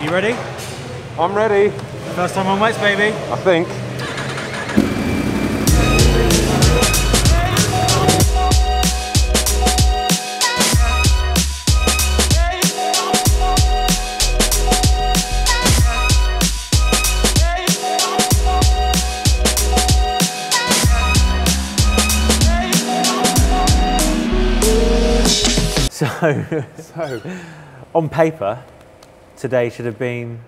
You ready? I'm ready. First time on wets, baby. I think. So, on paper, today should have been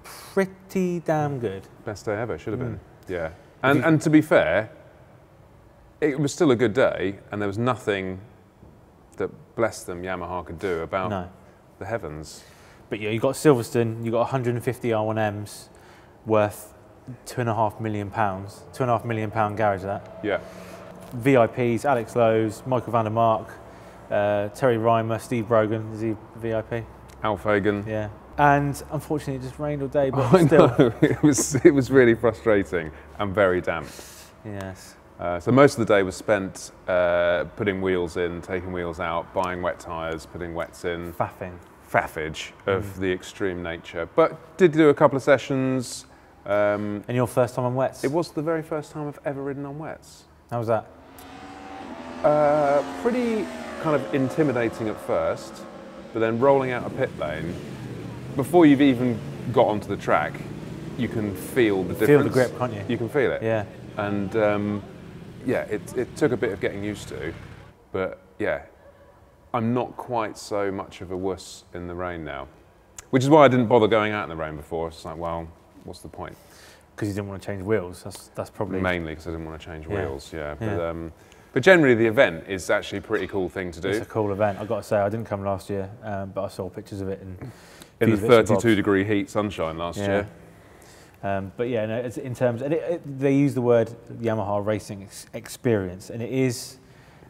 pretty damn good. Best day ever, should have been. Yeah. And to be fair, it was still a good day, and there was nothing that, bless them, Yamaha could do about the heavens. But yeah, you got Silverstone, you got 150 R1Ms worth £2.5 million, £2.5 million garage that. Yeah. VIPs, Alex Lowe's, Michael van der Mark, Terry Reimer, Steve Brogan, is he VIP? Al Fagan. Yeah. And unfortunately it just rained all day, but still. Know. It was really frustrating and very damp. Yes. So most of the day was spent putting wheels in, taking wheels out, buying wet tyres, putting wets in. Faffage of the extreme nature. But did do a couple of sessions. And your first time on wets? It was the very first time I've ever ridden on wets. How was that? Pretty kind of intimidating at first, but then rolling out a pit lane, before you've even got onto the track, you can feel the difference. Feel the grip, can't you? You can feel it. Yeah. And yeah, it took a bit of getting used to, but yeah, I'm not quite so much of a wuss in the rain now, which is why I didn't bother going out in the rain before. It's like, well, what's the point? Because you didn't want to change wheels. That's probably mainly because I didn't want to change wheels. Yeah. But generally, the event is actually a pretty cool thing to do. It's a cool event. I've got to say, I didn't come last year, but I saw pictures of it in the 32-degree heat sunshine last year. But yeah, no, it's in terms, and they use the word Yamaha Racing Experience, and it is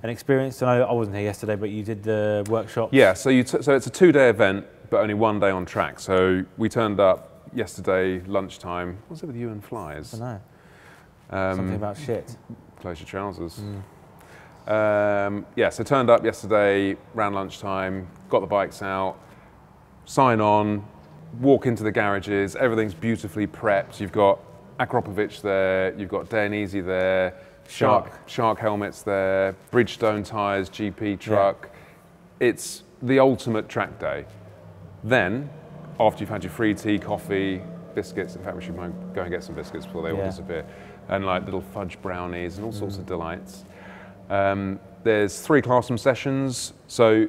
an experience. And I wasn't here yesterday, but you did the workshop. Yeah, so so it's a 2-day event, but only 1 day on track. So we turned up yesterday lunchtime. What's it with you and flies? I don't know. Something about shit. Close your trousers. Yeah, so turned up yesterday, around lunchtime, got the bikes out, sign on, walk into the garages, everything's beautifully prepped. You've got Akropovic there, you've got Dayanese there, Shark helmets there, Bridgestone tyres, GP truck. Yeah. It's the ultimate track day. Then, after you've had your free tea, coffee, biscuits, in fact we should go and get some biscuits before they all disappear, and like little fudge brownies and all sorts of delights. There's 3 classroom sessions, so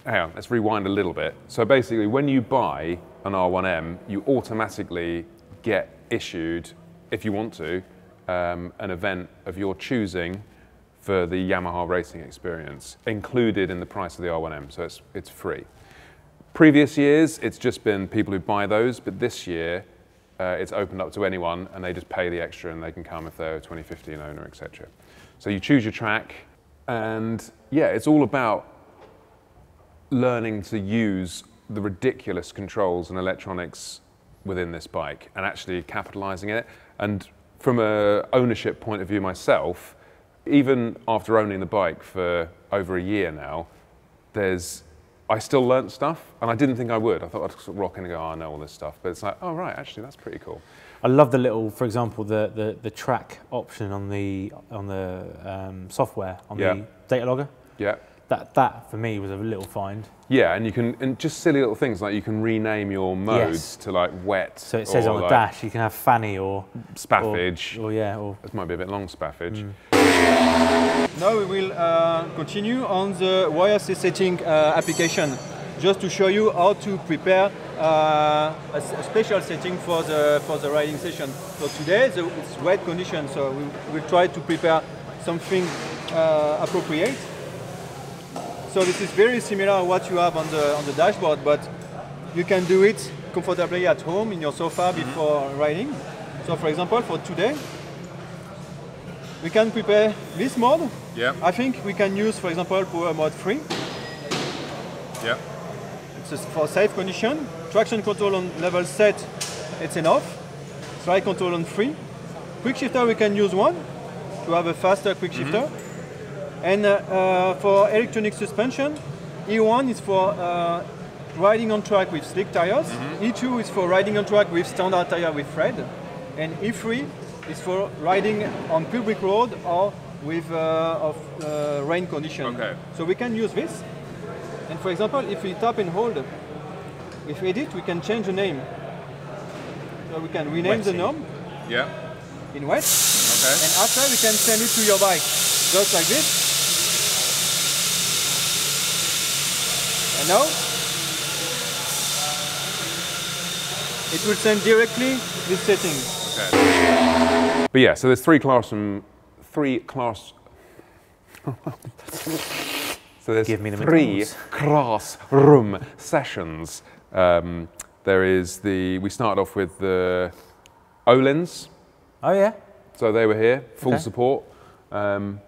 hang on, let's rewind a little bit. So basically, when you buy an R1M, you automatically get issued, if you want to, an event of your choosing for the Yamaha Racing Experience, included in the price of the R1M, so it's free. Previous years, it's just been people who buy those, but this year, it's opened up to anyone, and they just pay the extra, and they can come if they're a 2015 owner, etc. So you choose your track, and yeah, it's all about learning to use the ridiculous controls and electronics within this bike and actually capitalizing it. And from an ownership point of view myself, even after owning the bike for over a year now, I still learnt stuff, and I didn't think I would. I thought I'd sort of rock in and go, oh, I know all this stuff. But it's like, oh, right, actually, that's pretty cool. I love the little, for example, the track option on the software, on the data logger. Yeah. That, for me, was a little find. Yeah, and you can, and just silly little things, like you can rename your modes to like wet. So it says on the dash, you can have fanny or spaffage. Or this might be a bit long, spaffage. Now we will continue on the wireless setting application, just to show you how to prepare a special setting for the riding session. So today it's wet conditions, so we will try to prepare something appropriate. So this is very similar to what you have on the dashboard, but you can do it comfortably at home in your sofa before riding. So for example, for today, we can prepare this mode. Yeah. I think we can use, for example, power mode 3. Yeah. It's for safe condition. Traction control on level set, it's enough. Slide control on 3. Quick shifter, we can use 1 to have a faster quick shifter. And for electronic suspension, E1 is for riding on track with slick tires. E2 is for riding on track with standard tire with thread. And E3 is for riding on public road or with rain condition. Okay. So we can use this. And for example, if we tap and hold, with edit, we can change the name. So we can rename the name Yeah. in wet. Okay. And after we can send it to your bike, just like this. And now, it will send directly this setting. Okay. But yeah, so there's three classroom. So there's Give me the three McDonald's. classroom sessions. We started off with the Olins. Oh yeah. So they were here, full Okay. support, and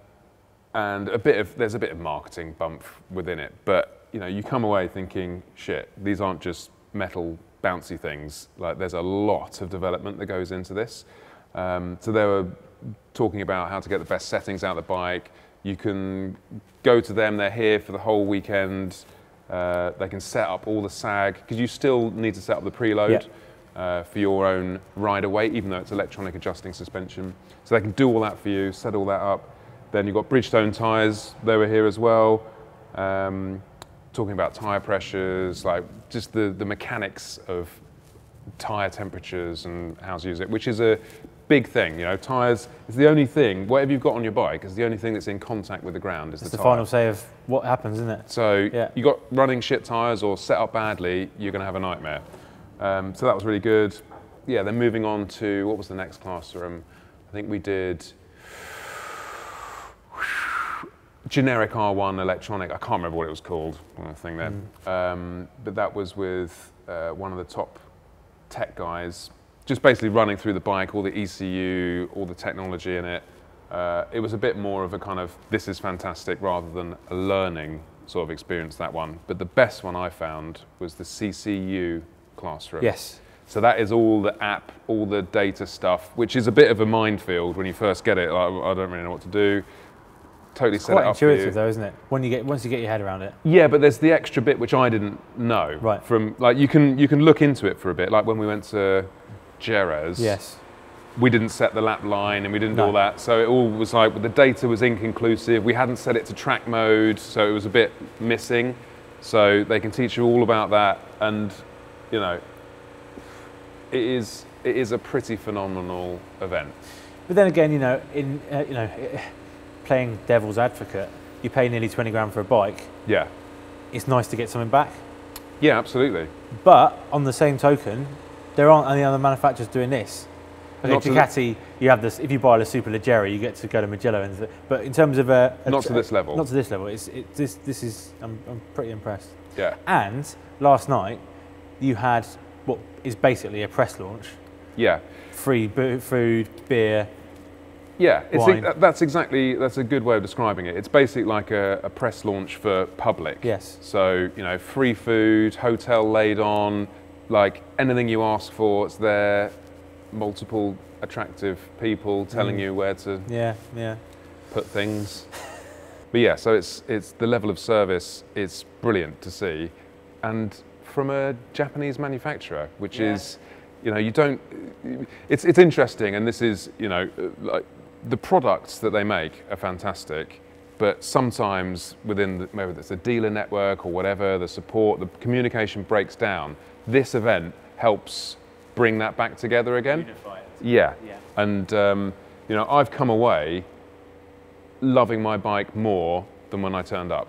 there's a bit of marketing bump within it. But you know, you come away thinking, shit, these aren't just metal bouncy things. Like there's a lot of development that goes into this. So they were talking about how to get the best settings out of the bike. You can go to them, they're here for the whole weekend. They can set up all the sag, because you still need to set up the preload for your own rider weight, even though it's electronic adjusting suspension. So they can do all that for you, set all that up. Then you've got Bridgestone tyres, they were here as well. Talking about tyre pressures, like just the mechanics of tyre temperatures and how to use it, which is a big thing. You know, tyres is the only thing, whatever you've got on your bike is the only thing that's in contact with the ground is It's the the tyre. final say of what happens, isn't it? So Yeah. you got running shit tyres or set up badly, you're going to have a nightmare. So that was really good. Yeah, then moving on to, what was the next classroom? I think we did generic R1 electronic. I can't remember what it was called, I think then. But that was with one of the top tech guys, just basically running through the bike, all the ECU, all the technology in it. It was a bit more of a kind of, this is fantastic, rather than a learning sort of experience, that one. But the best one I found was the CCU classroom. Yes. So that is all the app, all the data stuff, which is a bit of a minefield when you first get it. Like, I don't really know what to do. Totally set it Quite up for you. intuitive though, isn't it? Once you get your head around it. Yeah, but there's the extra bit which I didn't know. Right. From like you can look into it for a bit. Like when we went to Jerez. Yes. We didn't set the lap line and we didn't do No. all that. So it all was like, the data was inconclusive. We hadn't set it to track mode, so it was a bit missing. So they can teach you all about that, and you know, it is a pretty phenomenal event. But then again, you know, playing devil's advocate, you pay nearly 20 grand for a bike. Yeah. It's nice to get something back. Yeah, absolutely. But on the same token, there aren't any other manufacturers doing this. Okay, Not to Ducati, you have this. If you buy a Super Leggera, you get to go to Mugello, but in terms of Not to this level. Not to this level. This is. I'm pretty impressed. Yeah. And last night, you had what is basically a press launch. Yeah. Free food, beer. Yeah, Wine. that's a good way of describing it. It's basically like a press launch for public. Yes. So, you know, free food, hotel laid on, like anything you ask for, it's there. Multiple attractive people telling you where to put things. But yeah, so it's the level of service is brilliant to see. And from a Japanese manufacturer, which is, you know, you don't, it's interesting, and this is, you know, like, the products that they make are fantastic, but sometimes within maybe it's a dealer network or whatever, the support, the communication breaks down. This event helps bring that back together again. Unify it. Yeah. Yeah. And you know, I've come away loving my bike more than when I turned up.